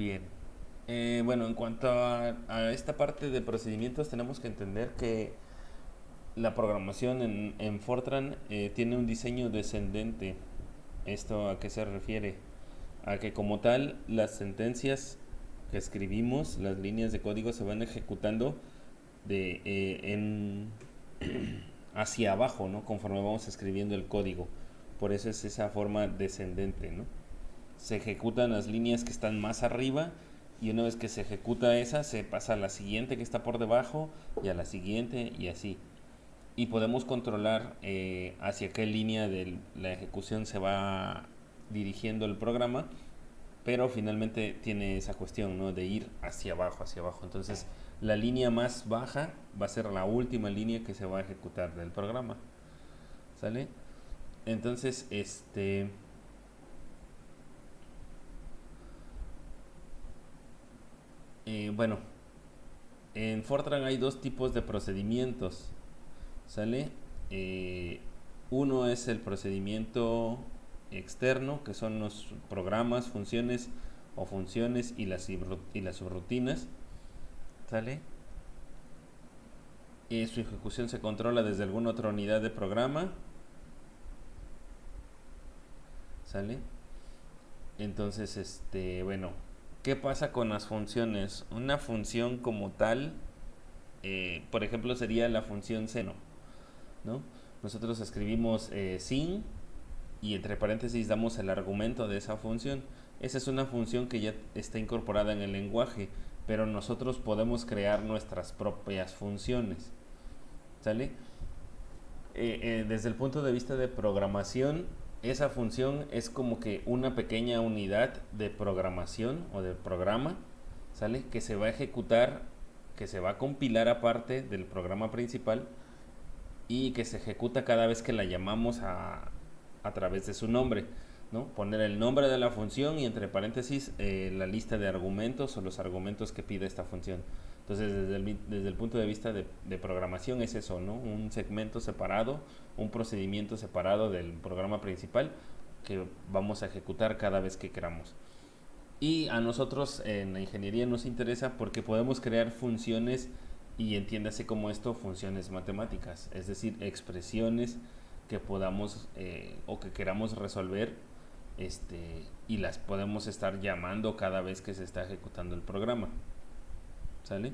Bien. Bueno, en cuanto a esta parte de procedimientos, tenemos que entender que la programación en Fortran tiene un diseño descendente. ¿Esto a qué se refiere? A que como tal, las sentencias que escribimos, las líneas de código se van ejecutando de hacia abajo, ¿no? Conforme vamos escribiendo el código. Por eso es esa forma descendente, ¿no? Se ejecutan las líneas que están más arriba y una vez que se ejecuta esa se pasa a la siguiente que está por debajo y a la siguiente y así. Y podemos controlar hacia qué línea de la ejecución se va dirigiendo el programa, pero finalmente tiene esa cuestión, ¿no? De ir hacia abajo, hacia abajo. Entonces la línea más baja va a ser la última línea que se va a ejecutar del programa. ¿Sale? Entonces, bueno, en Fortran hay dos tipos de procedimientos, ¿sale? Eh, Uno es el procedimiento externo, que son los programas, funciones o funciones y las subrutinas, ¿sale? Su ejecución se controla desde alguna otra unidad de programa, ¿sale? Entonces, bueno, ¿qué pasa con las funciones? Una función como tal, por ejemplo, sería la función seno, ¿no? Nosotros escribimos sin y entre paréntesis damos el argumento de esa función. Esa es una función que ya está incorporada en el lenguaje, pero nosotros podemos crear nuestras propias funciones, ¿sale? Desde el punto de vista de programación, esa función es como que una pequeña unidad de programación o de programa, ¿sale? Que se va a ejecutar, que se va a compilar aparte del programa principal y que se ejecuta cada vez que la llamamos a través de su nombre, ¿no? Poner el nombre de la función y entre paréntesis la lista de argumentos o los argumentos que pide esta función. Entonces, desde el punto de vista de programación es eso, ¿no? Un segmento separado, un procedimiento separado del programa principal que vamos a ejecutar cada vez que queramos. Y a nosotros en la ingeniería nos interesa porque podemos crear funciones y entiéndase como esto funciones matemáticas, es decir, expresiones que podamos o que queramos resolver y las podemos estar llamando cada vez que se está ejecutando el programa. ¿Sale?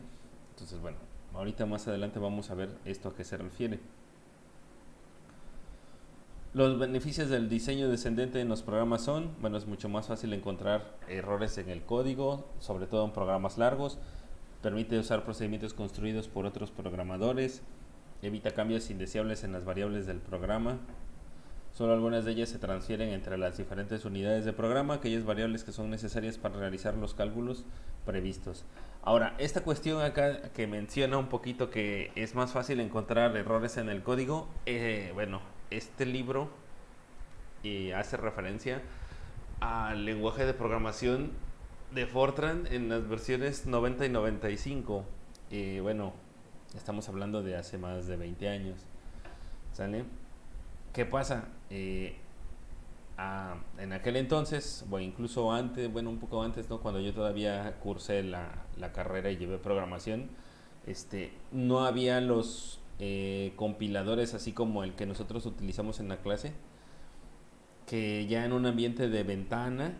Entonces, bueno, ahorita más adelante vamos a ver esto a qué se refiere. Los beneficios del diseño descendente en los programas son, bueno, es mucho más fácil encontrar errores en el código, sobre todo en programas largos, permite usar procedimientos construidos por otros programadores, evita cambios indeseables en las variables del programa, solo algunas de ellas se transfieren entre las diferentes unidades de programa, aquellas variables que son necesarias para realizar los cálculos previstos. Ahora, esta cuestión acá que menciona un poquito que es más fácil encontrar errores en el código, bueno, este libro hace referencia al lenguaje de programación de Fortran en las versiones 90 y 95. Bueno, estamos hablando de hace más de 20 años. ¿Sale? ¿Qué pasa? En aquel entonces, o incluso antes, bueno, un poco antes, ¿no? Cuando yo todavía cursé la carrera y llevé programación, no había los compiladores así como el que nosotros utilizamos en la clase, que ya en un ambiente de ventana,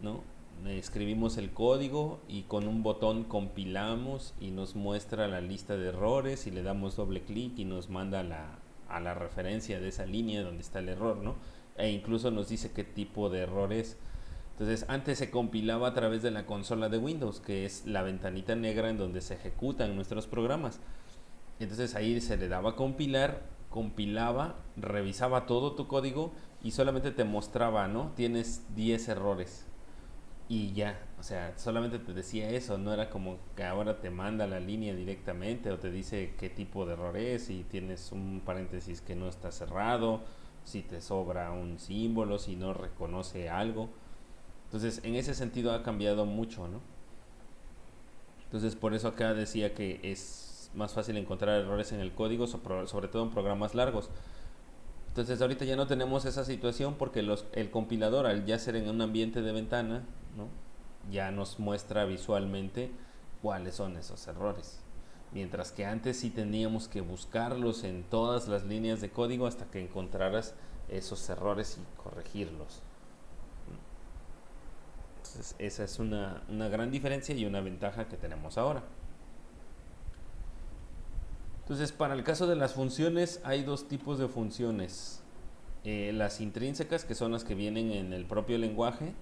¿no? Escribimos el código y con un botón compilamos y nos muestra la lista de errores y le damos doble clic y nos manda a la referencia de esa línea donde está el error, ¿no? E incluso nos dice qué tipo de error es. Entonces, antes se compilaba a través de la consola de Windows, que es la ventanita negra en donde se ejecutan nuestros programas. Entonces ahí se le daba a compilar, compilaba, revisaba todo tu código y solamente te mostraba, ¿no? Tienes 10 errores y ya, o sea, solamente te decía eso, no era como que ahora te manda la línea directamente o te dice qué tipo de error es, si tienes un paréntesis que no está cerrado, si te sobra un símbolo, si no reconoce algo. Entonces, en ese sentido ha cambiado mucho, ¿no? Entonces, por eso acá decía que es más fácil encontrar errores en el código, sobre todo en programas largos. Entonces, ahorita ya no tenemos esa situación porque el compilador, al ya ser en un ambiente de ventana, ¿no? ya nos muestra visualmente cuáles son esos errores. Mientras que antes sí teníamos que buscarlos en todas las líneas de código hasta que encontraras esos errores y corregirlos. Entonces, esa es una gran diferencia y una ventaja que tenemos ahora. Entonces, para el caso de las funciones, hay dos tipos de funciones. Las intrínsecas, que son las que vienen en el propio lenguaje,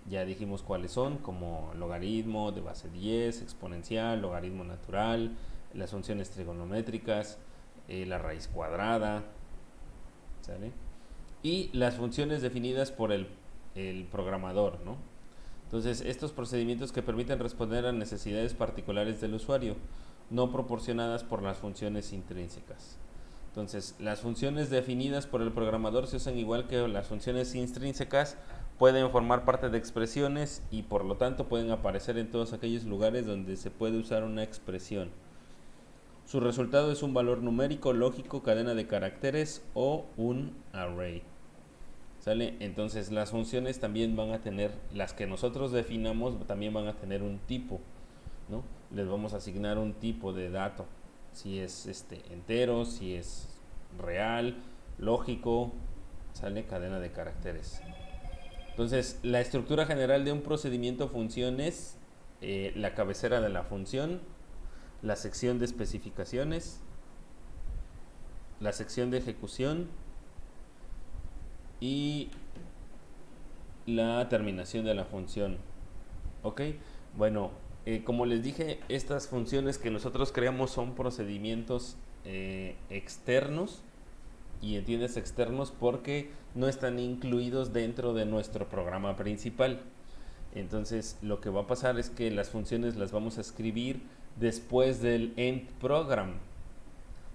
ya dijimos cuáles son, como logaritmo de base 10, exponencial, logaritmo natural, las funciones trigonométricas, la raíz cuadrada, ¿sale? Y las funciones definidas por el programador, ¿no? Entonces, estos procedimientos que permiten responder a necesidades particulares del usuario, no proporcionadas por las funciones intrínsecas. Entonces, las funciones definidas por el programador se usan igual que las funciones intrínsecas, pueden formar parte de expresiones y por lo tanto pueden aparecer en todos aquellos lugares donde se puede usar una expresión. Su resultado es un valor numérico, lógico, cadena de caracteres o un array. ¿Sale? Entonces las funciones también van a tener, las que nosotros definamos también van a tener un tipo, ¿no? Les vamos a asignar un tipo de dato, si es entero, si es real, lógico, ¿sale? Cadena de caracteres. Entonces, la estructura general de un procedimiento función es la cabecera de la función, la sección de especificaciones, la sección de ejecución y la terminación de la función. ¿Ok? Bueno, como les dije, estas funciones que nosotros creamos son procedimientos externos, y entiendes externos porque no están incluidos dentro de nuestro programa principal. Entonces lo que va a pasar es que las funciones las vamos a escribir después del end program,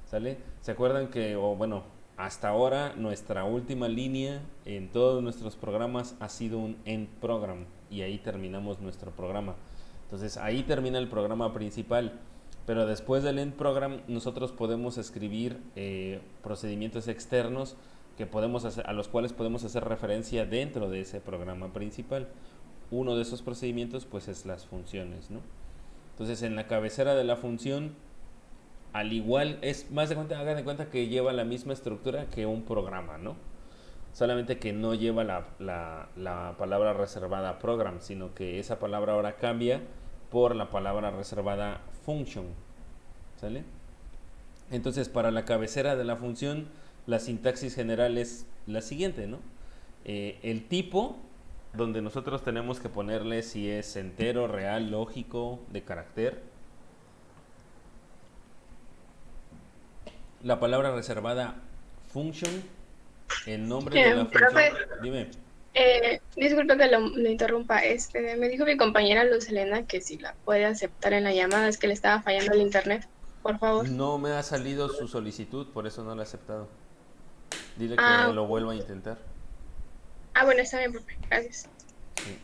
¿sale? ¿Se acuerdan que, o bueno, hasta ahora nuestra última línea en todos nuestros programas ha sido un end program y ahí terminamos nuestro programa? Entonces ahí termina el programa principal, pero después del end program nosotros podemos escribir procedimientos externos que podemos hacer, a los cuales podemos hacer referencia dentro de ese programa principal. Uno de esos procedimientos pues es las funciones, ¿no? Entonces en la cabecera de la función, al igual, es más de cuenta, hagan de cuenta que lleva la misma estructura que un programa, ¿no? Solamente que no lleva la palabra reservada program, sino que esa palabra ahora cambia por la palabra reservada function, ¿sale? Entonces, para la cabecera de la función, la sintaxis general es la siguiente, ¿no? El tipo, donde nosotros tenemos que ponerle si es entero, real, lógico, de carácter. La palabra reservada function, el nombre de la función. Profe, Dime. disculpe que lo interrumpa. Me dijo mi compañera Luz Helena que si la puede aceptar en la llamada, es que le estaba fallando el internet, por favor. No me ha salido su solicitud, por eso no la he aceptado. Dile que Ah, lo ok. vuelva a intentar. Bueno, está bien, profe. Gracias. Sí.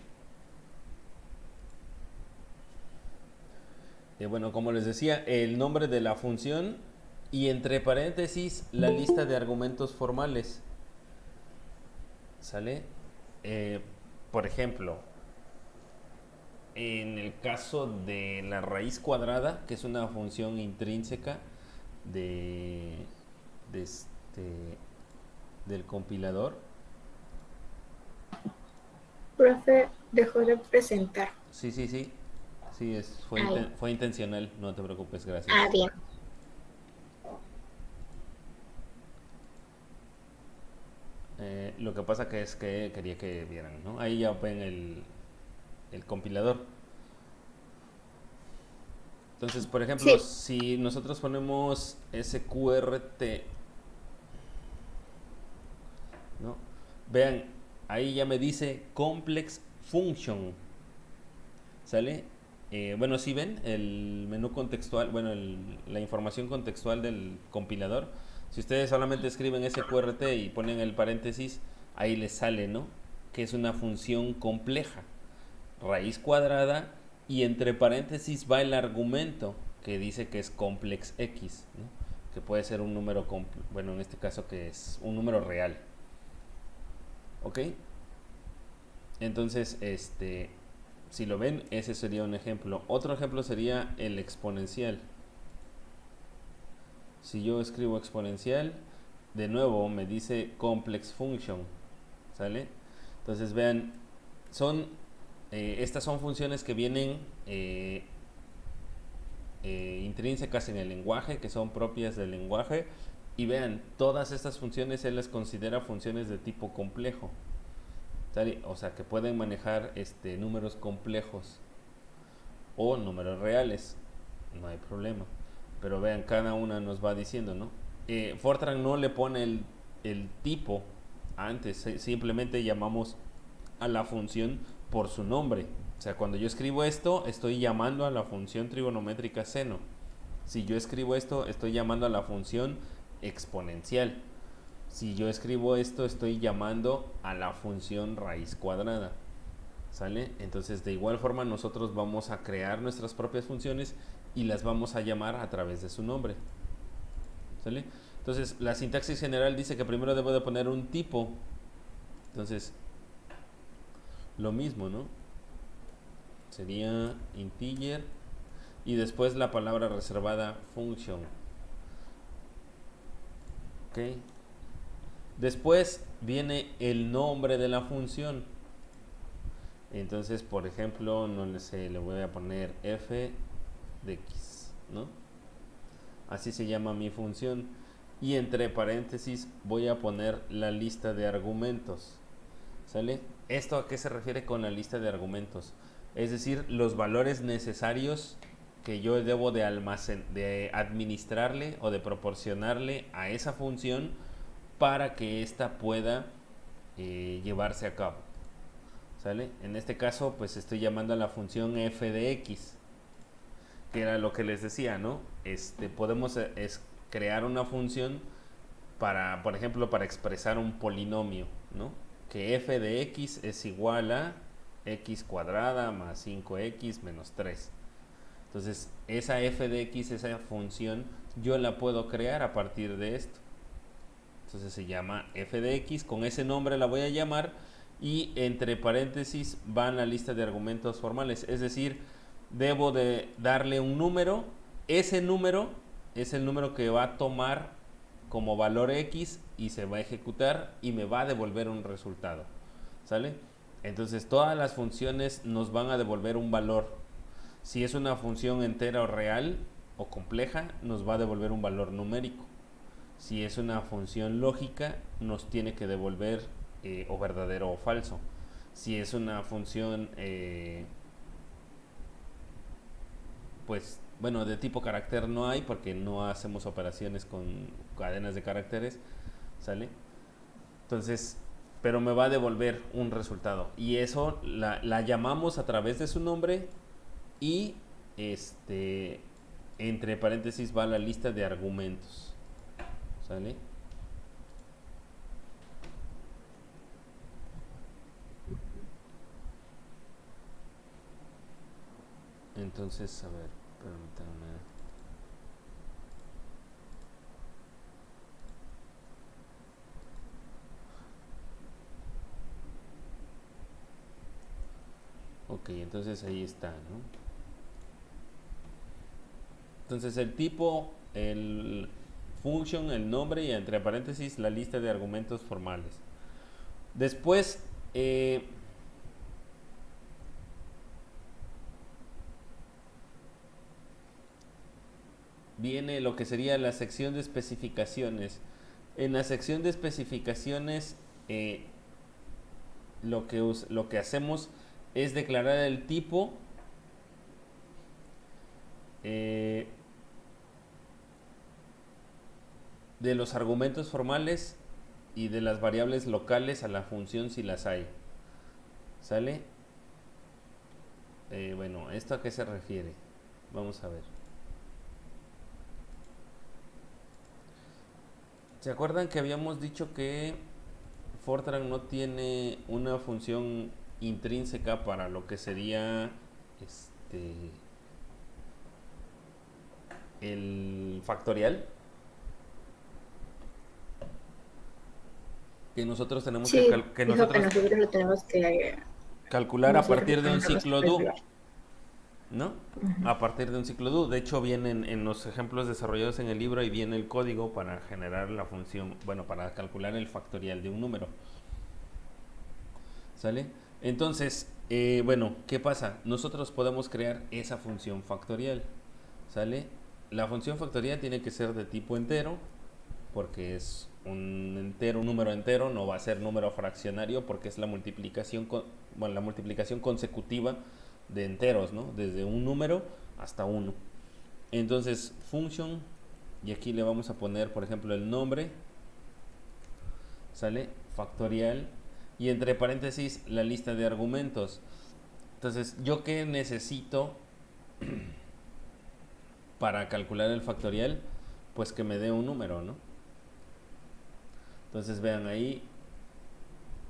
Bueno, como les decía, el nombre de la función y entre paréntesis la lista de argumentos formales. ¿Sale? Eh, por ejemplo, en el caso de la raíz cuadrada, que es una función intrínseca de, de del compilador. Profe, dejó de presentar. Sí, sí, sí. Sí, Ah, ya. fue intencional, no te preocupes, Ah, gracias. bien. Lo que pasa que es que quería que vieran, ¿no? Ahí ya ven el compilador. Entonces, por ejemplo, Sí. si nosotros ponemos sqrt, ¿no? Vean, ahí ya me dice complex function, ¿sale? Bueno, si ven el menú contextual, bueno, la información contextual del compilador, si ustedes solamente escriben sqrt y ponen el paréntesis, ahí les sale, ¿no? Que es una función compleja, raíz cuadrada, y entre paréntesis va el argumento que dice que es complex x, ¿no? Que puede ser un número, bueno, en este caso que es un número real, ¿ok? Entonces, Si lo ven, ese sería un ejemplo. Otro ejemplo sería el exponencial. Si yo escribo exponencial, de nuevo me dice complex function, ¿sale? Entonces vean, son estas son funciones que vienen intrínsecas en el lenguaje, que son propias del lenguaje. Y vean, todas estas funciones él las considera funciones de tipo complejo, ¿sale? O sea, que pueden manejar números complejos o números reales, no hay problema. Pero vean, cada una nos va diciendo, ¿no? Fortran no le pone el tipo antes, simplemente llamamos a la función por su nombre. O sea, cuando yo escribo esto, estoy llamando a la función trigonométrica seno. Si yo escribo esto, estoy llamando a la función exponencial. Si yo escribo esto, estoy llamando a la función raíz cuadrada. ¿Sale? Entonces, de igual forma, nosotros vamos a crear nuestras propias funciones y las vamos a llamar a través de su nombre. ¿Sale? Entonces, la sintaxis general dice que primero debo de poner un tipo. Entonces, lo mismo, ¿no? Sería integer y después la palabra reservada function. ¿Ok? Después viene el nombre de la función. Entonces, por ejemplo, no sé, le voy a poner f de x, ¿no? Así se llama mi función. Y entre paréntesis voy a poner la lista de argumentos. ¿Sale? ¿Esto a qué se refiere con la lista de argumentos? Es decir, los valores necesarios que yo debo de administrarle o de proporcionarle a esa función para que ésta pueda llevarse a cabo. ¿Sale? En este caso, pues estoy llamando a la función f de x, que era lo que les decía, ¿no? Podemos crear una función para, por ejemplo, para expresar un polinomio, ¿no? Que f de x es igual a x cuadrada más 5x menos 3. Entonces, esa f de x, esa función, yo la puedo crear a partir de esto. Entonces se llama f de x, con ese nombre la voy a llamar y entre paréntesis van la lista de argumentos formales. Es decir, debo de darle un número, ese número es el número que va a tomar como valor x y se va a ejecutar y me va a devolver un resultado, ¿sale? Entonces todas las funciones nos van a devolver un valor. Si es una función entera o real o compleja, nos va a devolver un valor numérico. Si es una función lógica, nos tiene que devolver o verdadero o falso. Si es una función pues bueno, de tipo carácter no hay porque no hacemos operaciones con cadenas de caracteres, ¿sale? Entonces, pero me va a devolver un resultado y eso la llamamos a través de su nombre y entre paréntesis va la lista de argumentos, ¿sale? Entonces, a ver, permítanme. Ok, entonces ahí está, ¿no? Entonces el tipo, el function, el nombre y entre paréntesis la lista de argumentos formales. Después, viene lo que sería la sección de especificaciones. En la sección de especificaciones, lo que hacemos es declarar el tipo eh, de los argumentos formales y de las variables locales a la función si las hay. ¿Sale? Bueno, ¿esto a qué se refiere? Vamos a ver. ¿Se acuerdan que habíamos dicho que Fortran no tiene una función intrínseca para lo que sería el factorial? Que nosotros tenemos Sí, que dijo que nosotros nosotros lo tenemos que calcular No a sé partir de un cuánto los ciclo puedes do, llevar. ¿no? Ujú. A partir de un ciclo do. De hecho, vienen en los ejemplos desarrollados en el libro y viene el código para generar la función, bueno, para calcular el factorial de un número. ¿Sale? Entonces, bueno, ¿qué pasa? Nosotros podemos crear esa función factorial. ¿Sale? La función factorial tiene que ser de tipo entero, porque es un entero, un número entero, no va a ser número fraccionario porque es la multiplicación, bueno, la multiplicación consecutiva de enteros, ¿no? Desde un número hasta uno. Entonces, function, y aquí le vamos a poner, por ejemplo, el nombre, ¿sale? Factorial, y entre paréntesis la lista de argumentos. Entonces, ¿yo qué necesito para calcular el factorial? Pues que me dé un número, ¿no? Entonces vean ahí,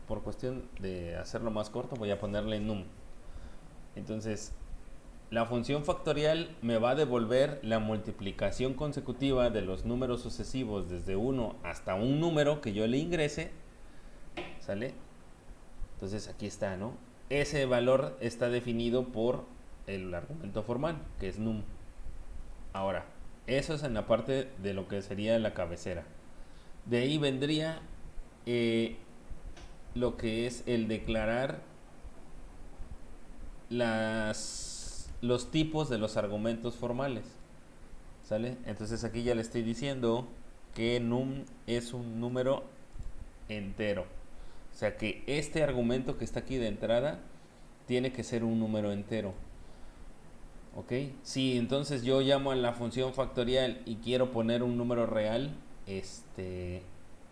por cuestión de hacerlo más corto, voy a ponerle num. Entonces, la función factorial me va a devolver la multiplicación consecutiva de los números sucesivos desde uno hasta un número que yo le ingrese, ¿sale? Entonces aquí está, ¿no? Ese valor está definido por el argumento formal, que es num. Ahora, eso es en la parte de lo que sería la cabecera. De ahí vendría eh, lo que es el declarar los tipos de los argumentos formales. ¿Sale? Entonces aquí ya le estoy diciendo que num es un número entero. O sea que este argumento que está aquí de entrada tiene que ser un número entero. ¿Ok? Si entonces yo llamo a la función factorial y quiero poner un número real,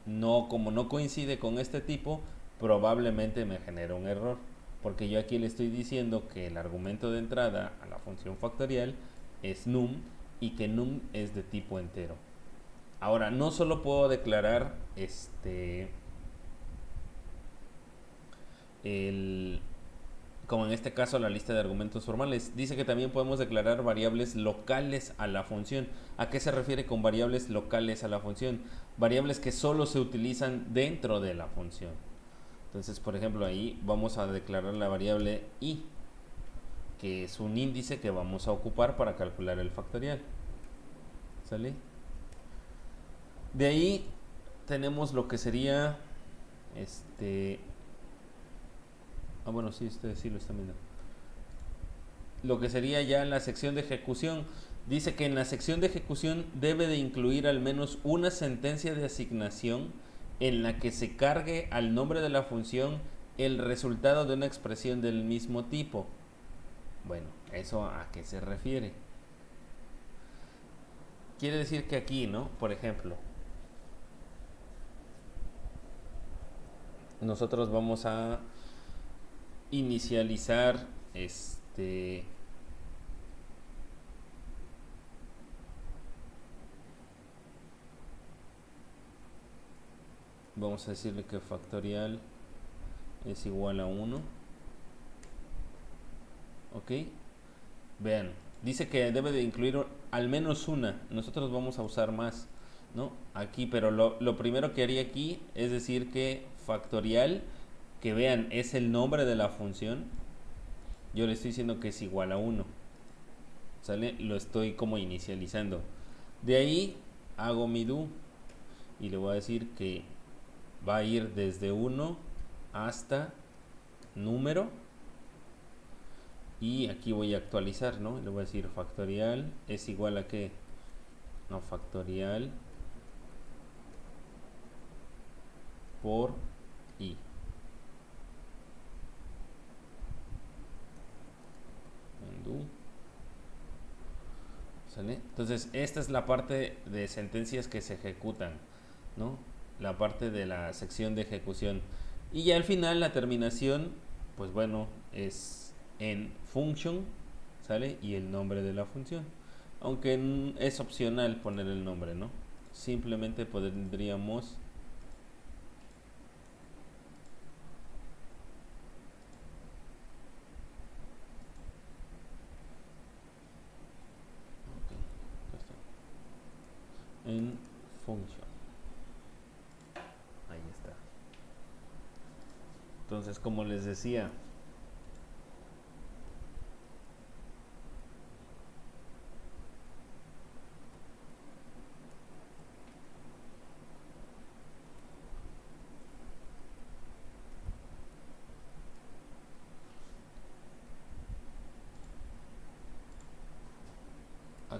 no, como no coincide con este tipo, probablemente me genere un error. Porque yo aquí le estoy diciendo que el argumento de entrada a la función factorial es num y que num es de tipo entero. Ahora, no solo puedo declarar el, como en este caso la lista de argumentos formales. Dice que también podemos declarar variables locales a la función. ¿A qué se refiere con variables locales a la función? Variables que solo se utilizan dentro de la función. Entonces, por ejemplo, ahí vamos a declarar la variable i, que es un índice que vamos a ocupar para calcular el factorial. ¿Sale? De ahí tenemos lo que sería bueno, sí, ustedes sí lo están viendo. Lo que sería ya la sección de ejecución. Dice que en la sección de ejecución debe de incluir al menos una sentencia de asignación en la que se cargue al nombre de la función el resultado de una expresión del mismo tipo. Bueno, ¿eso a qué se refiere? Quiere decir que aquí, ¿no? Por ejemplo, nosotros vamos a inicializar vamos a decirle que factorial es igual a 1. ¿Ok? Vean, dice que debe de incluir al menos una. Nosotros vamos a usar más, ¿no? Aquí, pero lo primero que haría aquí es decir que factorial, que vean, es el nombre de la función. Yo le estoy diciendo que es igual a 1. ¿Sale? Lo estoy como inicializando. De ahí hago mi do y le voy a decir que va a ir desde 1 hasta número. Y aquí voy a actualizar, ¿no? Le voy a decir factorial es igual a qué. No, factorial por i. Undo. ¿Sale? Entonces, esta es la parte de sentencias que se ejecutan, ¿no? La parte de la sección de ejecución. Y ya al final, la terminación, pues bueno, es en function, ¿sale? Y el nombre de la función. Aunque es opcional poner el nombre, ¿no? Simplemente podríamos. Ok, ya está. En function. Ahí está. Entonces, como les decía,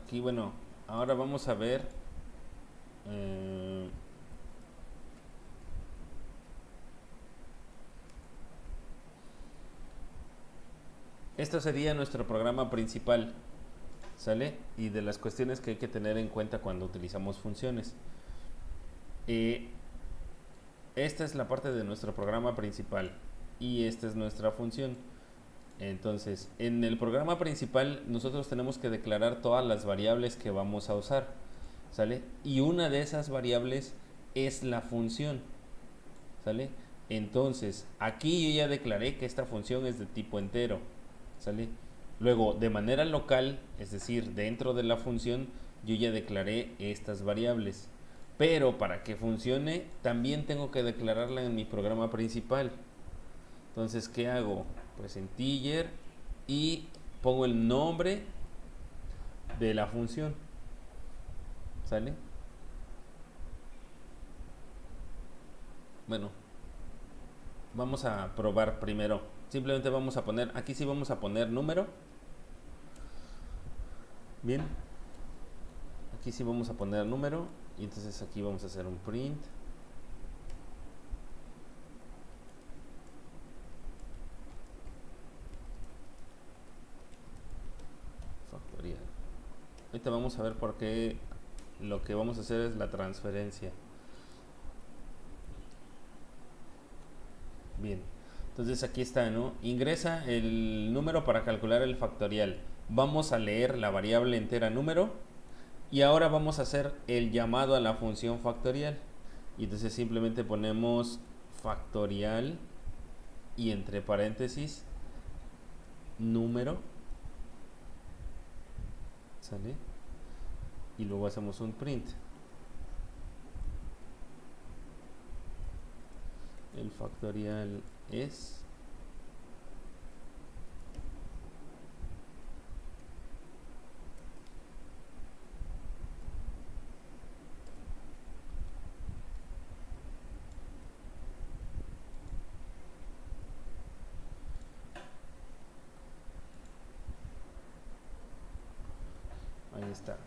aquí, bueno, ahora vamos a ver eh, esto sería nuestro programa principal, ¿sale? Y de las cuestiones que hay que tener en cuenta cuando utilizamos funciones. Esta es la parte de nuestro programa principal y esta es nuestra función. Entonces, en el programa principal nosotros tenemos que declarar todas las variables que vamos a usar, ¿sale? Y una de esas variables es la función, ¿sale? Entonces, aquí yo ya declaré que esta función es de tipo entero, ¿sale? Luego, de manera local, es decir, dentro de la función, yo ya declaré estas variables. Pero para que funcione, también tengo que declararla en mi programa principal. Entonces, ¿qué hago? Pues integer y pongo el nombre de la función, ¿sale? Bueno, vamos a probar primero. Simplemente vamos a poner, aquí sí vamos a poner número. Bien, aquí sí vamos a poner número. Y entonces aquí vamos a hacer un print. Factorial. Ahorita vamos a ver por qué lo que vamos a hacer es la transferencia. Bien, entonces aquí está, ¿no? Ingresa el número para calcular el factorial. Vamos a leer la variable entera número y ahora vamos a hacer el llamado a la función factorial. Y entonces simplemente ponemos factorial y entre paréntesis número, ¿sale? Y luego hacemos un print. El factorial es... Ahí está.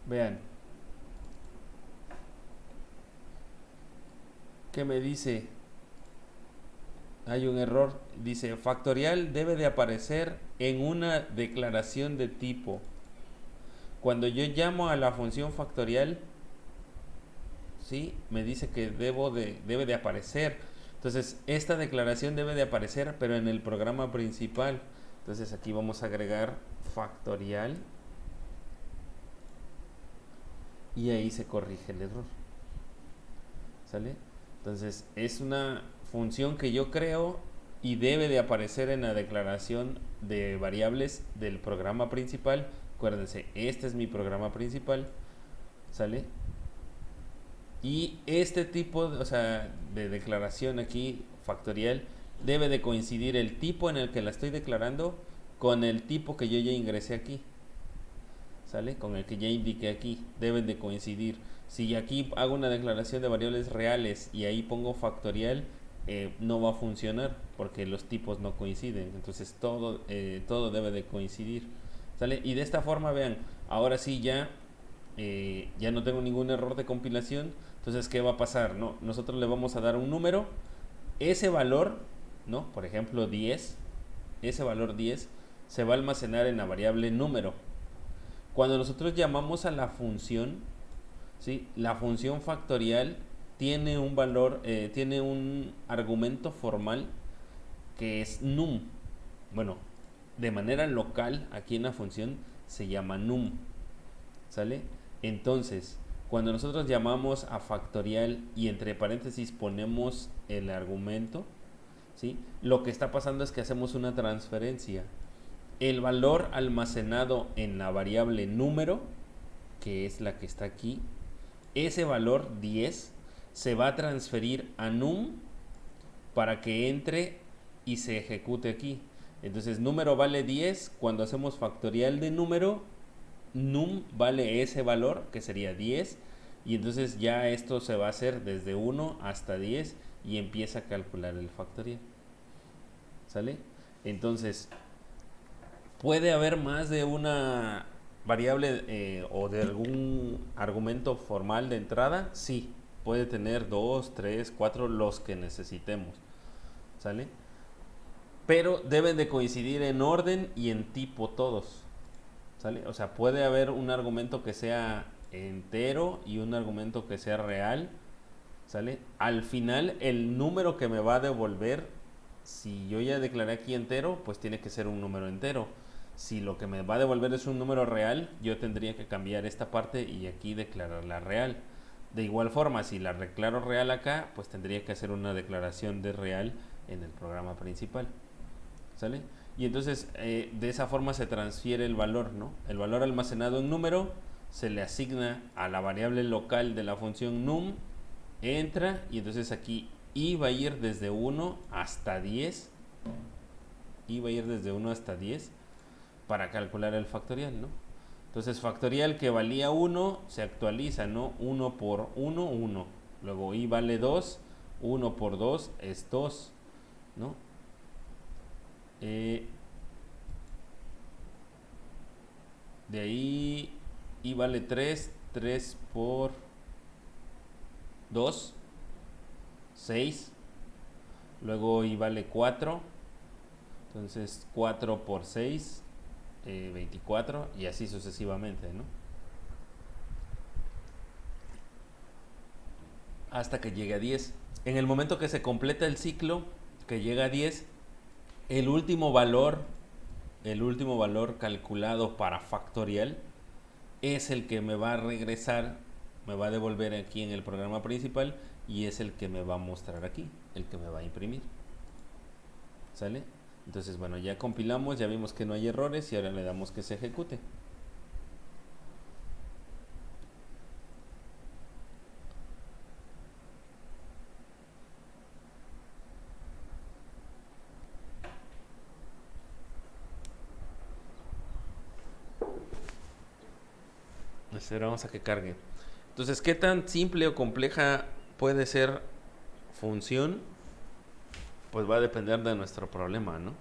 Vean. ¿Qué me dice? Hay un error. Dice, factorial debe de aparecer en una declaración de tipo. Cuando yo llamo a la función factorial, ¿sí? Me dice que debe de aparecer. Entonces, esta declaración debe de aparecer, pero en el programa principal. Entonces, aquí vamos a agregar factorial. Y ahí se corrige el error. ¿Sale? Entonces, es una función que yo creo y debe de aparecer en la declaración de variables del programa principal. Acuérdense, este es mi programa principal, ¿sale? Y este tipo de declaración aquí, factorial, debe de coincidir el tipo en el que la estoy declarando con el tipo que yo ya ingresé aquí, ¿sale? Con el que ya indiqué aquí, deben de coincidir. Si aquí hago una declaración de variables reales y ahí pongo factorial, no va a funcionar porque los tipos no coinciden. Entonces todo debe de coincidir, ¿sale? Y de esta forma, vean, ahora sí ya no tengo ningún error de compilación. Entonces, ¿qué va a pasar? No, nosotros le vamos a dar un número, ese valor, ¿no? Por ejemplo, 10, ese valor 10 se va a almacenar en la variable número. Cuando nosotros llamamos a la función, ¿sí? La función factorial tiene un valor, tiene un argumento formal que es num. Bueno, de manera local, aquí en la función se llama num, ¿sale? Entonces, cuando nosotros llamamos a factorial y entre paréntesis ponemos el argumento, ¿sí? Lo que está pasando es que hacemos una transferencia. El valor almacenado en la variable número, que es la que está aquí, ese valor 10 se va a transferir a num para que entre y se ejecute aquí. Entonces número vale 10, cuando hacemos factorial de número, num vale ese valor que sería 10 y entonces ya esto se va a hacer desde 1 hasta 10 y empieza a calcular el factorial. ¿Sale? Entonces puede haber más de una variable o de algún argumento formal de entrada, sí, puede tener 2, 3, 4, los que necesitemos, ¿sale? Pero deben de coincidir en orden y en tipo todos, ¿sale? O sea, puede haber un argumento que sea entero y un argumento que sea real, ¿sale? Al final, el número que me va a devolver, si yo ya declaré aquí entero, pues tiene que ser un número entero. Si lo que me va a devolver es un número real, yo tendría que cambiar esta parte y aquí declararla real. De igual forma, si la declaro real acá, pues tendría que hacer una declaración de real en el programa principal. ¿Sale? Y entonces de esa forma se transfiere el valor, ¿no? El valor almacenado en número se le asigna a la variable local de la función num, entra y entonces aquí i va a ir desde 1 hasta 10, i va a ir desde 1 hasta 10 para calcular el factorial, ¿no? Entonces factorial que valía 1 se actualiza, ¿no? 1 por 1, 1. Luego i vale 2, 1 por 2 es 2, ¿no? De ahí i vale 3, 3 por 2, 6. Luego i vale 4, entonces 4 por 6, 24 y así sucesivamente, ¿no? Hasta que llegue a 10. En el momento que se completa el ciclo, que llega a 10, el último valor calculado para factorial es el que me va a regresar, me va a devolver aquí en el programa principal y es el que me va a mostrar aquí, el que me va a imprimir. ¿Sale? Entonces, bueno, ya compilamos, ya vimos que no hay errores y ahora le damos que se ejecute. Esperamos a que cargue. Entonces, ¿qué tan simple o compleja puede ser función? Pues va a depender de nuestro problema, ¿no?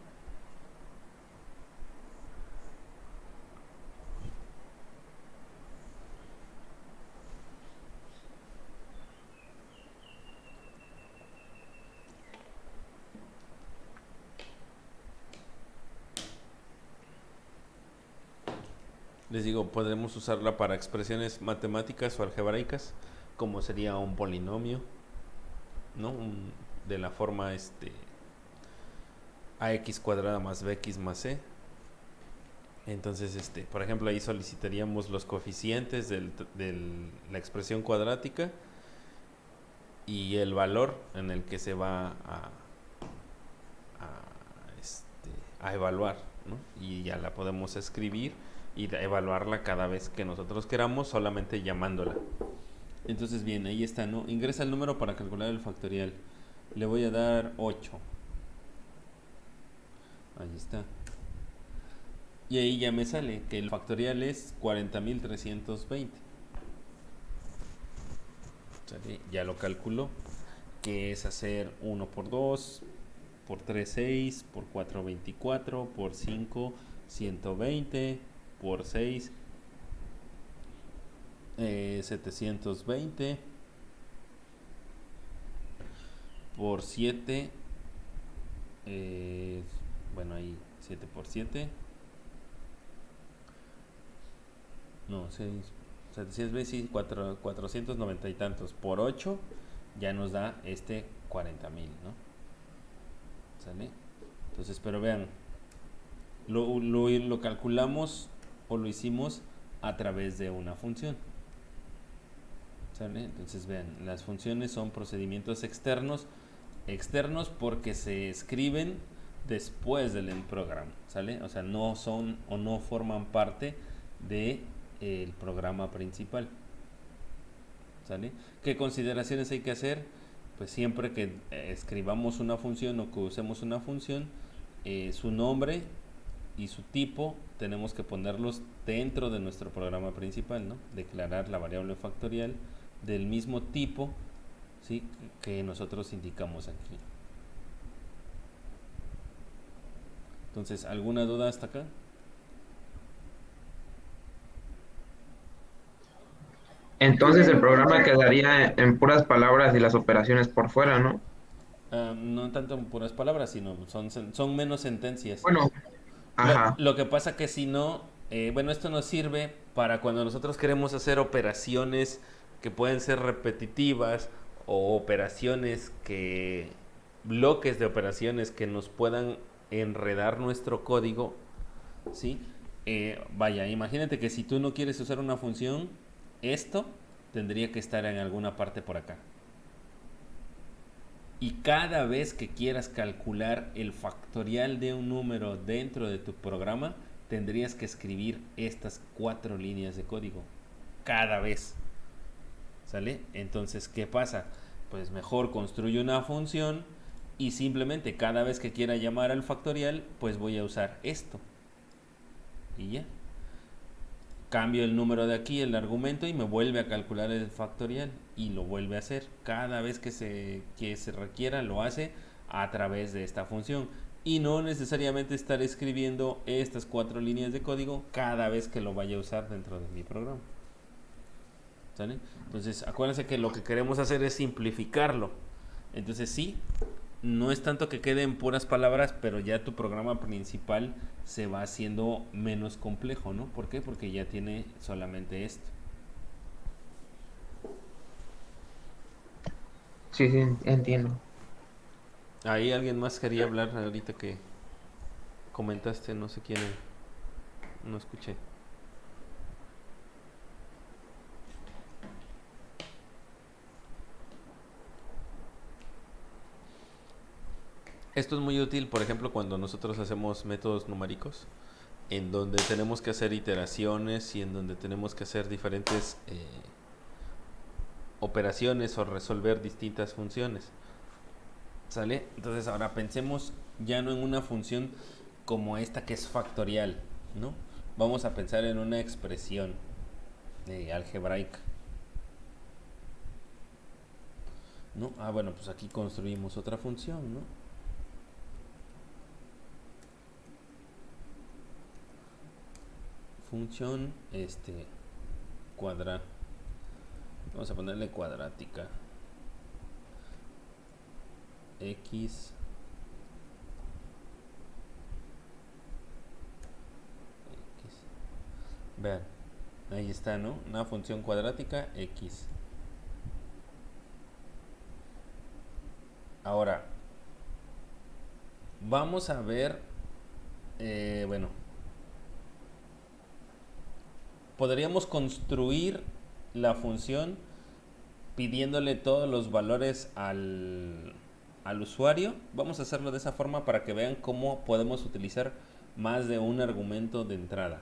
Les digo, podemos usarla para expresiones matemáticas o algebraicas, como sería un polinomio, ¿no? De la forma ax cuadrada más bx más c. Entonces, por ejemplo, ahí solicitaríamos los coeficientes de la expresión cuadrática y el valor en el que se va a evaluar, ¿no? Y ya la podemos escribir y evaluarla cada vez que nosotros queramos, solamente llamándola. Entonces, bien, ahí está, ¿no? Ingresa el número para calcular el factorial. Le voy a dar 8. Ahí está. Y ahí ya me sale que el factorial es 40.320. ¿Sale? Ya lo calculó, que es hacer 1 por 2, por 3, 6, por 4, 24, por 5, 120, por 6, 720, por 7, bueno, ahí 7 por 7, no, 6, 720, sí, 490 y tantos, por 8, ya nos da 40.000, ¿no? ¿Sale? Entonces, pero vean, lo calculamos o lo hicimos a través de una función. ¿Sale? Entonces vean, las funciones son procedimientos externos porque se escriben después del end program, ¿sale? O sea, no son o no forman parte de el programa principal, ¿sale? ¿Qué consideraciones hay que hacer? Pues siempre que escribamos una función o que usemos una función, su nombre y su tipo tenemos que ponerlos dentro de nuestro programa principal, ¿no? Declarar la variable factorial del mismo tipo, ¿sí? Que nosotros indicamos aquí. Entonces, ¿alguna duda hasta acá? Entonces el programa quedaría en puras palabras y las operaciones por fuera, ¿no? No tanto en puras palabras, sino son menos sentencias. Bueno, ajá. Lo que pasa que si no, bueno, esto nos sirve para cuando nosotros queremos hacer operaciones que pueden ser repetitivas o operaciones bloques de operaciones que nos puedan enredar nuestro código, ¿sí? Vaya, imagínate que si tú no quieres usar una función, esto tendría que estar en alguna parte por acá. Y cada vez que quieras calcular el factorial de un número dentro de tu programa, tendrías que escribir estas 4 líneas de código. Cada vez. ¿Sale? Entonces, ¿qué pasa? Pues mejor construye una función y simplemente cada vez que quiera llamar al factorial, pues voy a usar esto. Y ya. Cambio el número de aquí, el argumento, y me vuelve a calcular el factorial y lo vuelve a hacer. Cada vez que se requiera lo hace a través de esta función y no necesariamente estar escribiendo estas 4 líneas de código cada vez que lo vaya a usar dentro de mi programa. ¿Sale? Entonces acuérdense que lo que queremos hacer es simplificarlo. Entonces sí, no es tanto que quede en puras palabras, pero ya tu programa principal se va haciendo menos complejo, ¿no? ¿Por qué? Porque ya tiene solamente esto. Sí, sí, entiendo. Ahí alguien más quería hablar ahorita que comentaste, no sé quién, no escuché. Esto es muy útil, por ejemplo, cuando nosotros hacemos métodos numéricos, en donde tenemos que hacer iteraciones y en donde tenemos que hacer diferentes operaciones o resolver distintas funciones. ¿Sale? Entonces ahora pensemos ya no en una función como esta que es factorial, ¿no? Vamos a pensar en una expresión algebraica, ¿no? Bueno, pues aquí construimos otra función, ¿no? Función vamos a ponerle cuadrática x vean, ahí está, ¿no? Una función cuadrática x. Ahora vamos a ver, bueno, podríamos construir la función pidiéndole todos los valores al usuario. Vamos a hacerlo de esa forma para que vean cómo podemos utilizar más de un argumento de entrada.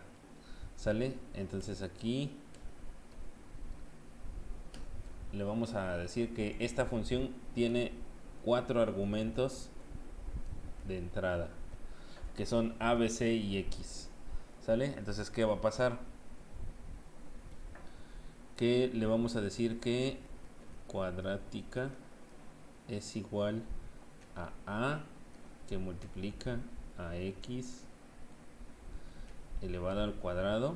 ¿Sale? Entonces aquí le vamos a decir que esta función tiene 4 argumentos de entrada, que son A, B, C y X. ¿Sale? Entonces, ¿qué va a pasar? Que le vamos a decir que cuadrática es igual a que multiplica a x elevado al cuadrado.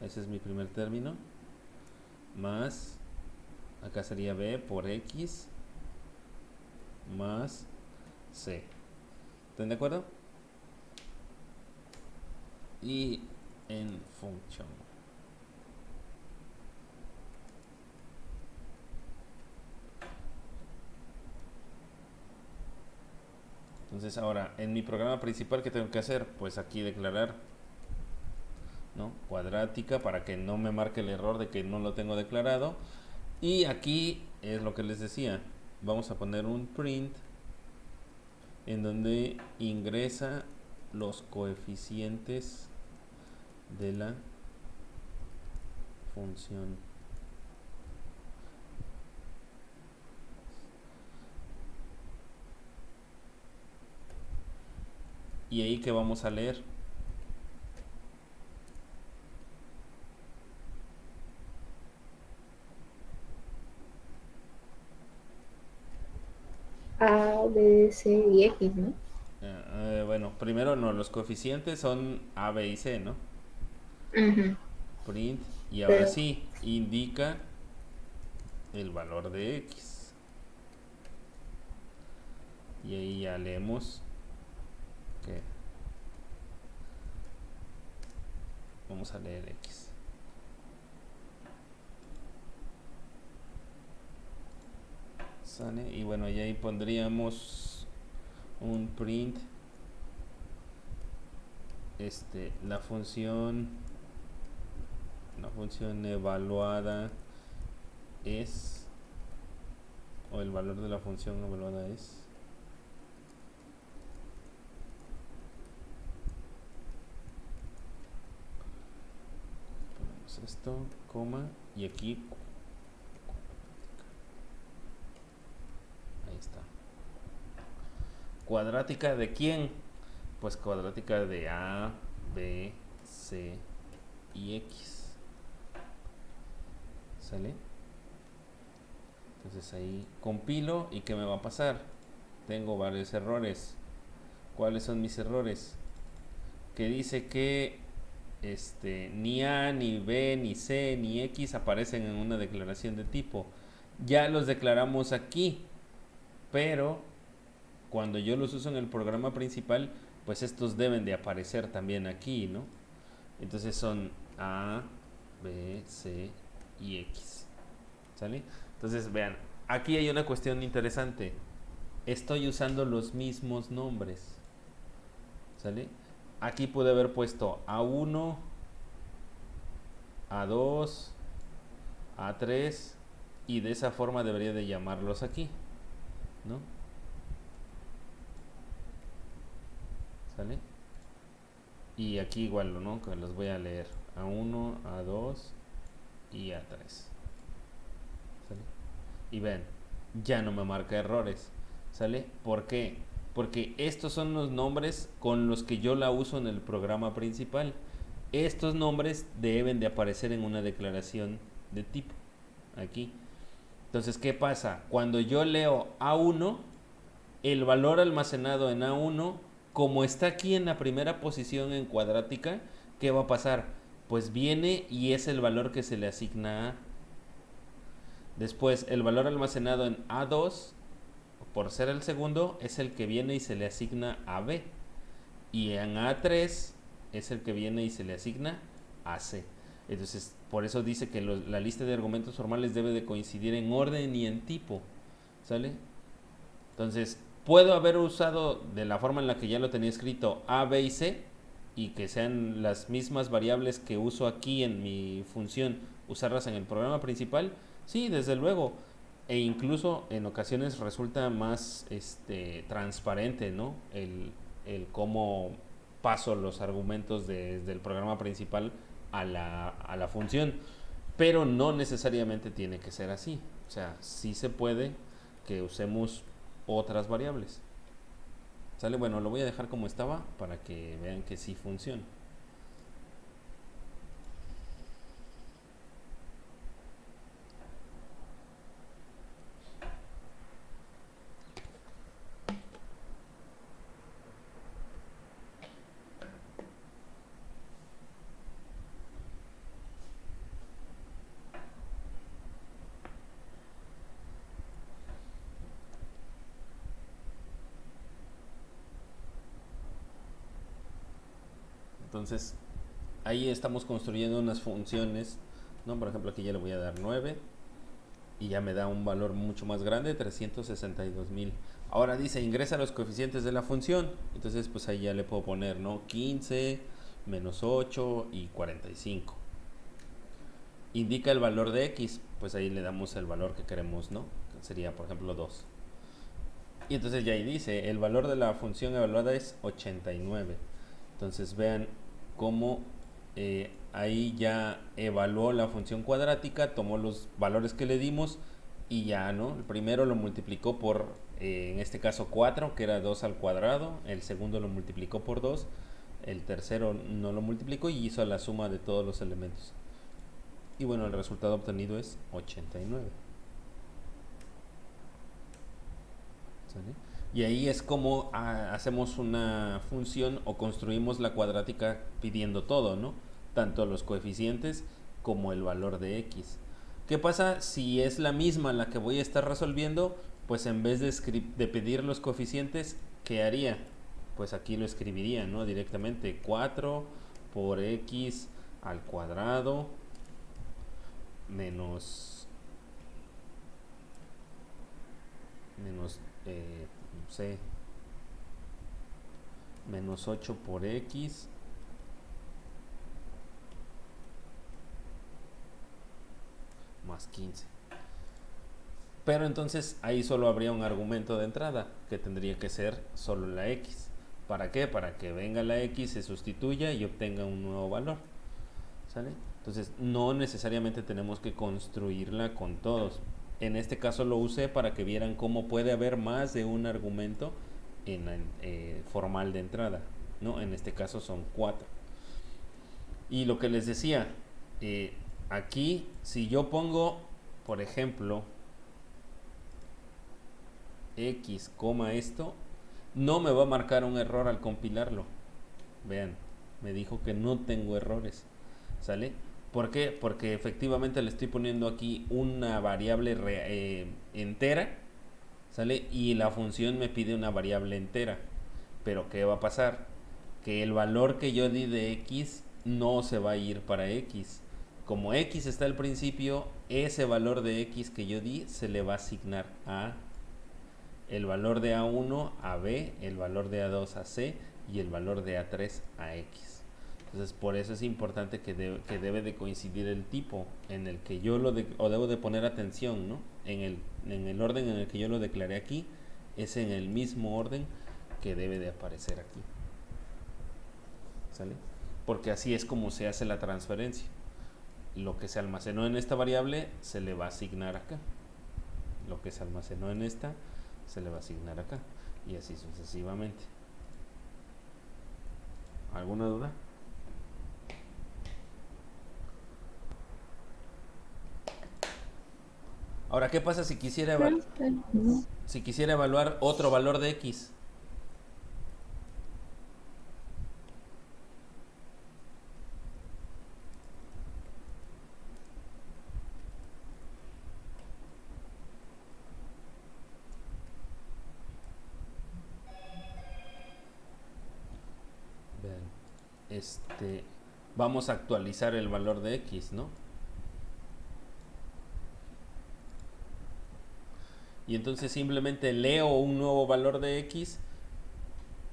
Ese es mi primer término. Más, acá sería b por x más c. ¿Están de acuerdo? Y en function. Entonces ahora, en mi programa principal, ¿qué tengo que hacer? Pues aquí declarar, ¿no? Cuadrática para que no me marque el error de que no lo tengo declarado. Y aquí es lo que les decía. Vamos a poner un print en donde ingresa los coeficientes de la función. Y ahí que vamos a leer. A, B, C y X, ¿no? Bueno, primero no, los coeficientes son A, B y C, ¿no? Ujú. Print. Y ahora Pero, sí, indica el valor de X. Y ahí ya leemos que vamos a leer X. ¿Sale? Y bueno, y ahí pondríamos un print. La función evaluada es, o el valor de la función evaluada es, ponemos esto, coma, y aquí, ahí está. ¿Cuadrática de quién? Pues cuadrática de A, B, C y X. ¿Sale? Entonces ahí compilo y ¿qué me va a pasar? Tengo varios errores. ¿Cuáles son mis errores? Que dice que ni A, ni B, ni C, ni X aparecen en una declaración de tipo. Ya los declaramos aquí, pero cuando yo los uso en el programa principal, pues estos deben de aparecer también aquí, ¿no? Entonces son A, B, C y X. ¿Sale? Entonces vean, aquí hay una cuestión interesante. Estoy usando los mismos nombres. ¿Sale? Aquí pude haber puesto A1, A2, A3 y de esa forma debería de llamarlos aquí, ¿no? ¿Sale? Y aquí igual, ¿no? Que los voy a leer. A1, A2 y A3. ¿Sale? Y ven, ya no me marca errores. ¿Sale? ¿Por qué? Porque estos son los nombres con los que yo la uso en el programa principal. Estos nombres deben de aparecer en una declaración de tipo. Aquí. Entonces, ¿qué pasa? Cuando yo leo A1, el valor almacenado en A1, como está aquí en la primera posición en cuadrática, ¿qué va a pasar? Pues viene y es el valor que se le asigna a A. Después, el valor almacenado en A2, por ser el segundo, es el que viene y se le asigna a B. Y en A3 es el que viene y se le asigna a C. Entonces, por eso dice que la lista de argumentos formales debe de coincidir en orden y en tipo. ¿Sale? Entonces, puedo haber usado de la forma en la que ya lo tenía escrito A, B y C y que sean las mismas variables que uso aquí en mi función, usarlas en el programa principal. Sí, desde luego. E incluso en ocasiones resulta más transparente, ¿no? El cómo paso los argumentos desde el programa principal a la función. Pero no necesariamente tiene que ser así. O sea, sí se puede que usemos otras variables. ¿Sale? Bueno, lo voy a dejar como estaba para que vean que sí funciona. Entonces, ahí estamos construyendo unas funciones, ¿no? Por ejemplo, aquí ya le voy a dar 9 y ya me da un valor mucho más grande, 362,000. Ahora dice, ingresa los coeficientes de la función. Entonces, pues ahí ya le puedo poner, ¿no? 15, menos 8 y 45. Indica el valor de X, pues ahí le damos el valor que queremos, ¿no? Que sería, por ejemplo, 2. Y entonces ya ahí dice, el valor de la función evaluada es 89. Entonces vean cómo ahí ya evaluó la función cuadrática, tomó los valores que le dimos y ya, ¿no? El primero lo multiplicó por, en este caso 4, que era 2 al cuadrado, el segundo lo multiplicó por 2, el tercero no lo multiplicó y hizo la suma de todos los elementos. Y bueno, el resultado obtenido es 89. ¿Sale? Y ahí es como hacemos una función o construimos la cuadrática pidiendo todo, ¿no? Tanto los coeficientes como el valor de x. ¿Qué pasa si es la misma la que voy a estar resolviendo? Pues en vez de pedir los coeficientes, ¿qué haría? Pues aquí lo escribiría, ¿no? Directamente 4 por x al cuadrado menos no sé, menos 8 por x más 15. Pero entonces ahí solo habría un argumento de entrada, que tendría que ser solo la x. ¿Para qué? Para que venga la x, se sustituya y obtenga un nuevo valor. ¿Sale? Entonces no necesariamente tenemos que construirla con todos. En este caso lo usé para que vieran cómo puede haber más de un argumento en formal de entrada, ¿no? En este caso son 4. Y lo que les decía, aquí si yo pongo, por ejemplo, x, esto, no me va a marcar un error al compilarlo. Vean, me dijo que no tengo errores. ¿Sale? ¿Por qué? Porque efectivamente le estoy poniendo aquí una variable entera, ¿sale? Y la función me pide una variable entera. Pero ¿qué va a pasar? Que el valor que yo di de x no se va a ir para x. Como x está al principio, ese valor de x que yo di se le va a asignar a el valor de A1 a B, el valor de A2 a C y el valor de A3 a X. Entonces por eso es importante que debe de coincidir el tipo en el que yo debo de poner atención, ¿no? En el orden en el que yo lo declaré aquí, es en el mismo orden que debe de aparecer aquí. ¿Sale? Porque así es como se hace la transferencia. Lo que se almacenó en esta variable se le va a asignar acá. Lo que se almacenó en esta se le va a asignar acá. Y así sucesivamente. ¿Alguna duda? Ahora, ¿qué pasa si quisiera evaluar otro valor de x? Vean, vamos a actualizar el valor de x, ¿no? Y entonces simplemente leo un nuevo valor de x,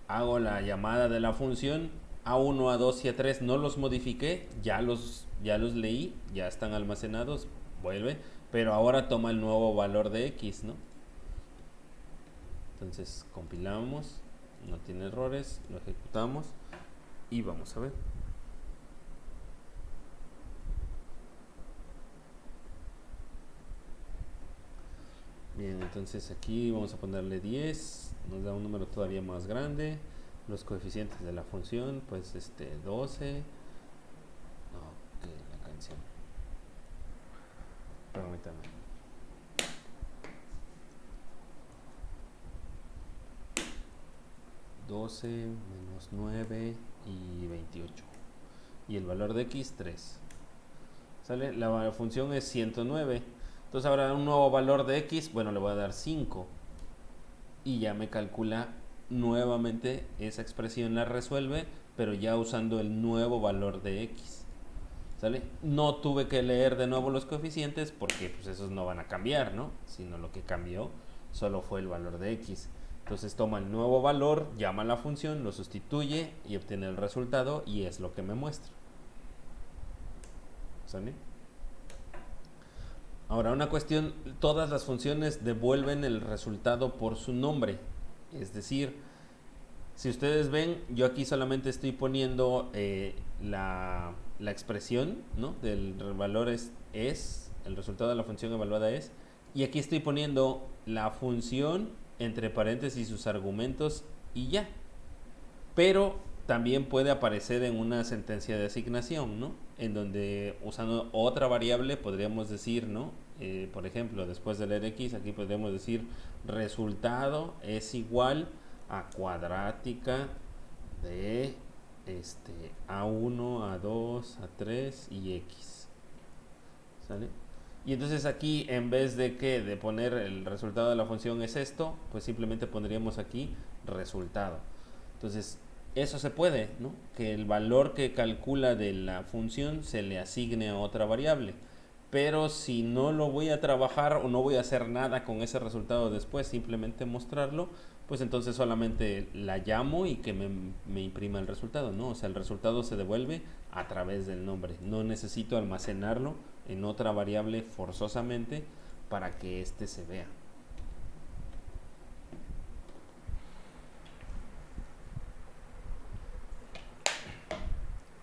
hago la llamada de la función, A1, A2 y A3 no los modifiqué, ya los leí, ya están almacenados, vuelve, pero ahora toma el nuevo valor de x, ¿no? Entonces compilamos, no tiene errores, lo ejecutamos y vamos a ver. Bien, entonces aquí vamos a ponerle 10, nos da un número todavía más grande. Los coeficientes de la función, pues 12. No, que la canción. Permítame. ...12 menos 9 y 28. Y el valor de x, 3. ¿Sale? La función es 109. Entonces ahora un nuevo valor de x, bueno, le voy a dar 5. Y ya me calcula nuevamente esa expresión, la resuelve, pero ya usando el nuevo valor de x. ¿Sale? No tuve que leer de nuevo los coeficientes porque pues esos no van a cambiar, ¿no? Sino lo que cambió solo fue el valor de x. Entonces toma el nuevo valor, llama a la función, lo sustituye y obtiene el resultado y es lo que me muestra. ¿Sale? Ahora una cuestión, todas las funciones devuelven el resultado por su nombre. Es decir, Si ustedes ven, yo aquí solamente estoy poniendo la expresión, ¿no? Del valor es, el resultado de la función evaluada es, y aquí estoy poniendo la función entre paréntesis sus argumentos y ya. Pero también puede aparecer en una sentencia de asignación, ¿no? En donde usando otra variable podríamos decir, ¿no? Por ejemplo, después de leer x, aquí podríamos decir resultado es igual a cuadrática de A1, A2, A3 y X. ¿Sale? Y entonces aquí, en vez de poner el resultado de la función es esto, pues simplemente pondríamos aquí resultado. Entonces, eso se puede, ¿no? Que el valor que calcula de la función se le asigne a otra variable. Pero si no lo voy a trabajar o no voy a hacer nada con ese resultado después, simplemente mostrarlo, pues entonces solamente la llamo y que me imprima el resultado, ¿no? O sea, el resultado se devuelve a través del nombre. No necesito almacenarlo en otra variable forzosamente para que éste se vea.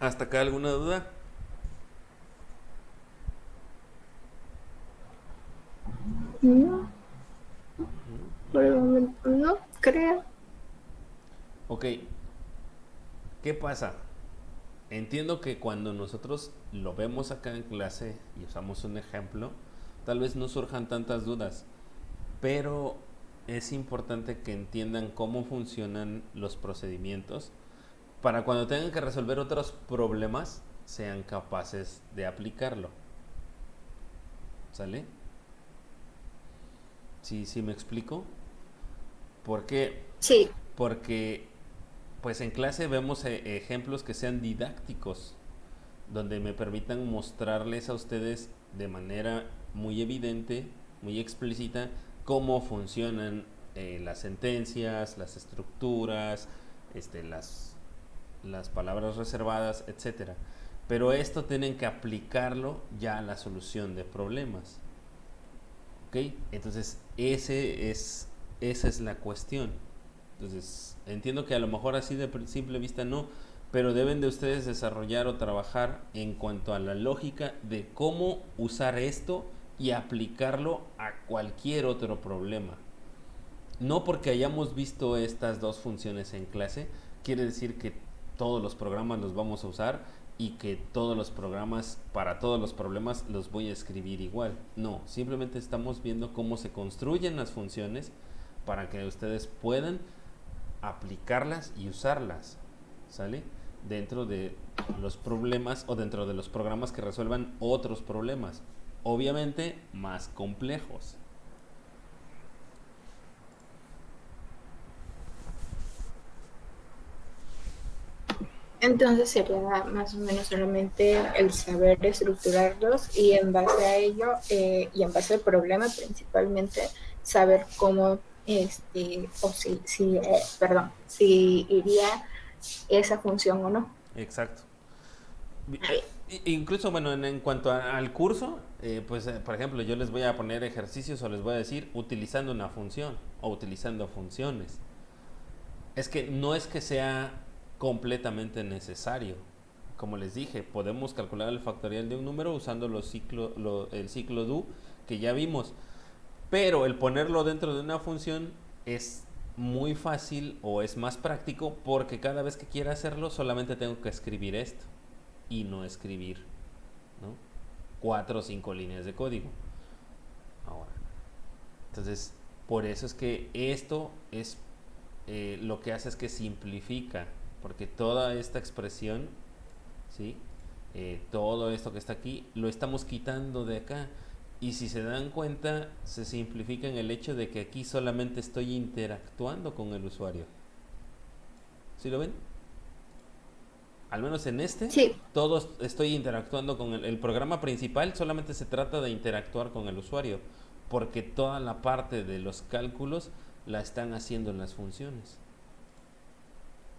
¿Hasta acá alguna duda? No, por el momento no, creo. Ok, ¿qué pasa? Entiendo que cuando nosotros lo vemos acá en clase y usamos un ejemplo, tal vez no surjan tantas dudas, pero es importante que entiendan cómo funcionan los procedimientos para cuando tengan que resolver otros problemas sean capaces de aplicarlo. ¿Sale? ¿Sí me explico? ¿Por qué? Sí. Porque pues en clase vemos ejemplos que sean didácticos, donde me permitan mostrarles a ustedes de manera muy evidente, muy explícita, cómo funcionan las sentencias, las estructuras, las palabras reservadas, etcétera. Pero esto tienen que aplicarlo ya a la solución de problemas. ¿Ok? Entonces, esa es la cuestión. Entonces, entiendo que a lo mejor así de simple vista no, pero deben de ustedes desarrollar o trabajar en cuanto a la lógica de cómo usar esto y aplicarlo a cualquier otro problema. No porque hayamos visto estas dos funciones en clase, quiere decir que todos los programas los vamos a usar y que todos los programas, para todos los problemas, los voy a escribir igual. No, simplemente estamos viendo cómo se construyen las funciones para que ustedes puedan aplicarlas y usarlas, ¿sale? Dentro de los problemas o dentro de los programas que resuelvan otros problemas, obviamente más complejos. Entonces sería más o menos solamente el saber estructurarlos y en base a ello y en base al problema principalmente saber cómo o si iría esa función o no. Exacto. Incluso, bueno, en cuanto al curso, por ejemplo, yo les voy a poner ejercicios o les voy a decir utilizando una función o utilizando funciones. Es que no es que sea completamente necesario. Como les dije, podemos calcular el factorial de un número usando el ciclo do que ya vimos. Pero el ponerlo dentro de una función es muy fácil o es más práctico porque cada vez que quiera hacerlo solamente tengo que escribir esto y no escribir, ¿no? 4 o 5 líneas de código. Ahora, entonces, por eso es que esto es lo que hace es que simplifica, porque toda esta expresión, ¿sí? Todo esto que está aquí, lo estamos quitando de acá. Y si se dan cuenta, se simplifica en el hecho de que aquí solamente estoy interactuando con el usuario. ¿Sí lo ven? Al menos en Sí. todos estoy interactuando con el programa principal, solamente se trata de interactuar con el usuario, porque toda la parte de los cálculos la están haciendo las funciones.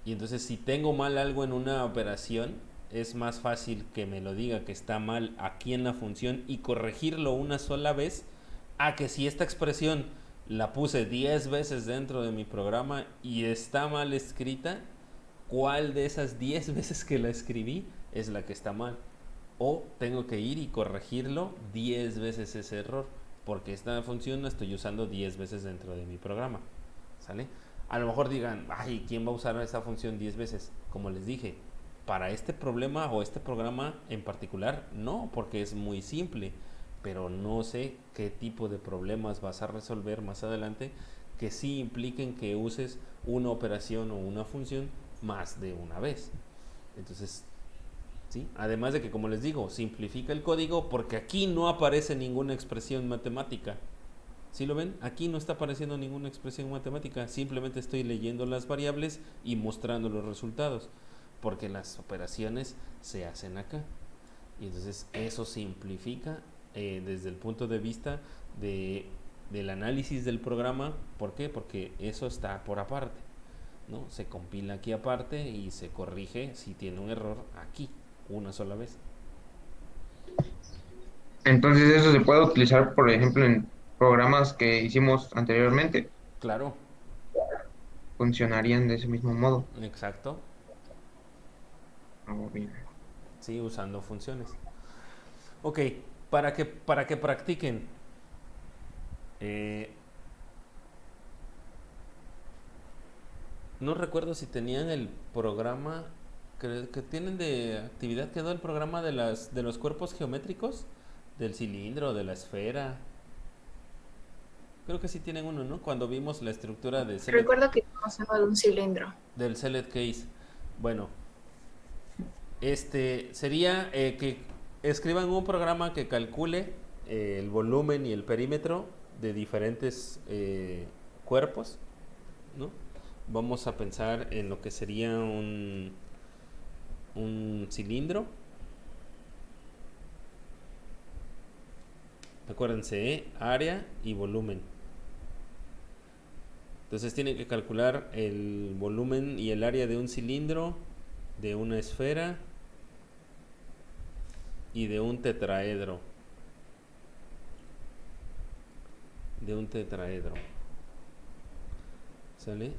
Y entonces si tengo mal algo en una operación, es más fácil que me lo diga que está mal aquí en la función y corregirlo una sola vez, a que si esta expresión la puse 10 veces dentro de mi programa y está mal escrita, ¿cuál de esas 10 veces que la escribí es la que está mal? O tengo que ir y corregirlo 10 veces ese error, porque esta función la estoy usando 10 veces dentro de mi programa, ¿sale? A lo mejor digan, ay, ¿quién va a usar esta función 10 veces? Como les dije, para este problema o este programa en particular, no, porque es muy simple, pero no sé qué tipo de problemas vas a resolver más adelante que sí impliquen que uses una operación o una función más de una vez. Entonces, ¿sí? Además de que, como les digo, simplifica el código porque aquí no aparece ninguna expresión matemática. ¿Sí lo ven? Aquí no está apareciendo ninguna expresión matemática, simplemente estoy leyendo las variables y mostrando los resultados, porque las operaciones se hacen acá. Y entonces eso simplifica desde el punto de vista del análisis del programa. ¿Por qué? Porque eso está por aparte, ¿no? Se compila aquí aparte y se corrige si tiene un error aquí, una sola vez. Entonces eso se puede utilizar, por ejemplo, en programas que hicimos anteriormente. Claro, Funcionarían de ese mismo modo. exacto. Oh, bien. Sí, usando funciones. Ok, para que practiquen. Eh, no recuerdo si tenían el programa que tienen de actividad, quedó el programa de los cuerpos geométricos, del cilindro, de la esfera. Creo que sí tienen uno, ¿no? Cuando vimos la estructura de Recuerdo que estamos hablando de un cilindro. del select case. Bueno, sería que escriban un programa que calcule el volumen y el perímetro de diferentes cuerpos, ¿no? Vamos a pensar en lo que sería un cilindro. Acuérdense, área y volumen. Entonces tienen que calcular el volumen y el área de un cilindro, de una esfera y de un tetraedro. ¿Sale?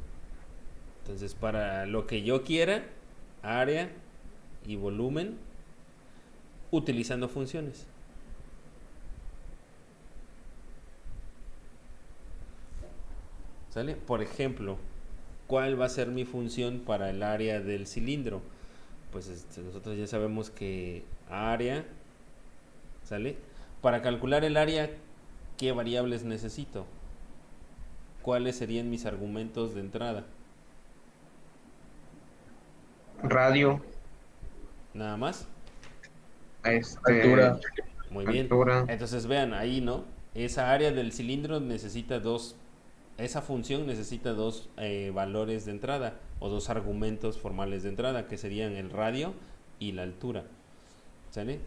Entonces, para lo que yo quiera, área y volumen, utilizando funciones. ¿Sale? Por ejemplo, ¿cuál va a ser mi función para el área del cilindro? Pues nosotros ya sabemos que área, ¿sale? Para calcular el área, ¿qué variables necesito? ¿Cuáles serían mis argumentos de entrada? Radio, Nada más. altura, Muy bien. Entonces vean ahí, ¿no? Esa área del cilindro necesita esa función necesita dos valores de entrada o dos argumentos formales de entrada, que serían el radio y la altura. ¿Sale?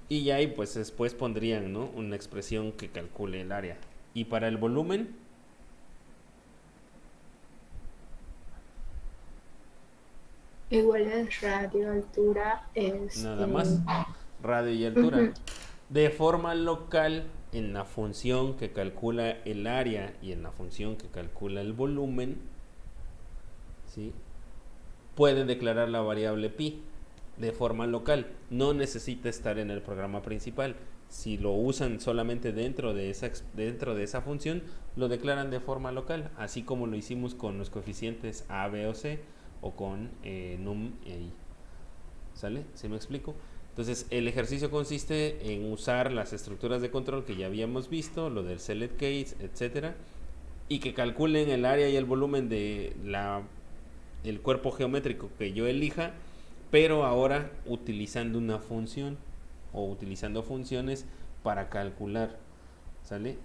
Y ya ahí pues después pondrían, ¿no?, una expresión que calcule el área. Y para el volumen, Igual es radio, altura, nada más, radio y altura. De forma local, en la función que calcula el área y en la función que calcula el volumen, ¿sí?, pueden declarar la variable pi de forma local. No necesita estar en el programa principal. Si lo usan solamente dentro de esa función, lo declaran de forma local, así como lo hicimos con los coeficientes a, b o c, o con num e i. ¿Sale? ¿Sí me explico? Entonces, el ejercicio consiste en usar las estructuras de control que ya habíamos visto, lo del select case, etcétera, y que calculen el área y el volumen de el cuerpo geométrico que yo elija, pero ahora utilizando una función o utilizando funciones para calcular. ¿Sale?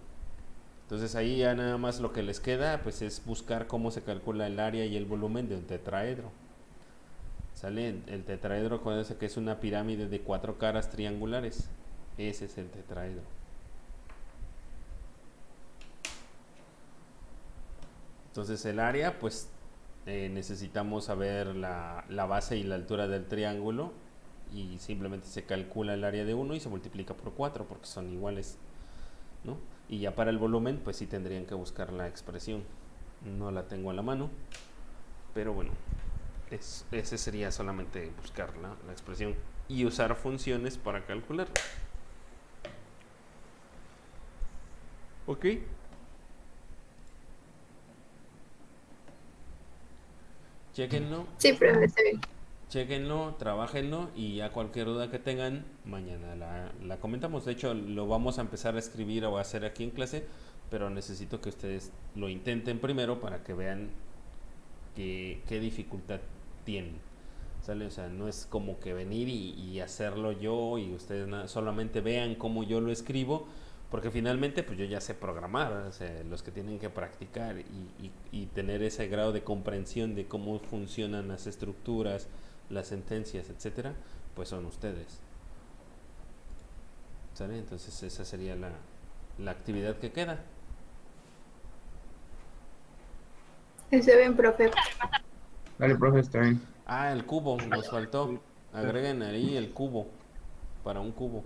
Entonces ahí ya nada más lo que les queda pues es buscar cómo se calcula el área y el volumen de un tetraedro. ¿Sale? El tetraedro, acuérdense que es una pirámide de 4 caras triangulares. Ese es el tetraedro. Entonces el área, pues necesitamos saber la base y la altura del triángulo, y simplemente se calcula el área de uno y se multiplica por 4 porque son iguales, ¿no? Y ya para el volumen, pues sí tendrían que buscar la expresión. No la tengo a la mano, pero bueno, ese sería solamente buscar la expresión y usar funciones para calcularla. ¿Ok? Chéquenlo, Sí, profe, está bien. chéquenlo, trabajenlo y ya cualquier duda que tengan, mañana la comentamos. De hecho, lo vamos a empezar a escribir o a hacer aquí en clase, pero necesito que ustedes lo intenten primero para que vean qué dificultad tienen. ¿Sale? O sea, no es como que venir y hacerlo yo y ustedes solamente vean cómo yo lo escribo, porque finalmente pues yo ya sé programar, o sea, los que tienen que practicar y tener ese grado de comprensión de cómo funcionan las estructuras, las sentencias, etcétera, pues son ustedes. ¿Sale? Entonces esa sería la actividad que queda. Está bien, profe. Dale, profe, está bien. Ah, el cubo, nos faltó. Agreguen ahí el cubo, para un cubo,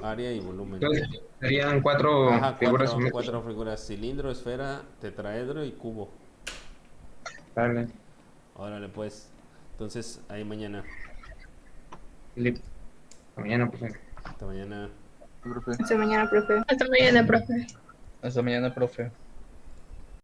área y volumen. Entonces, serían 4 Ajá, figuras cuatro, geométricas. cuatro figuras: cilindro, esfera, tetraedro y cubo. Dale, Órale pues. Entonces, ahí mañana. Filip. Hasta mañana, profe. Hasta mañana. Profe. Hasta mañana, profe. Hasta mañana, profe. Hasta mañana, profe.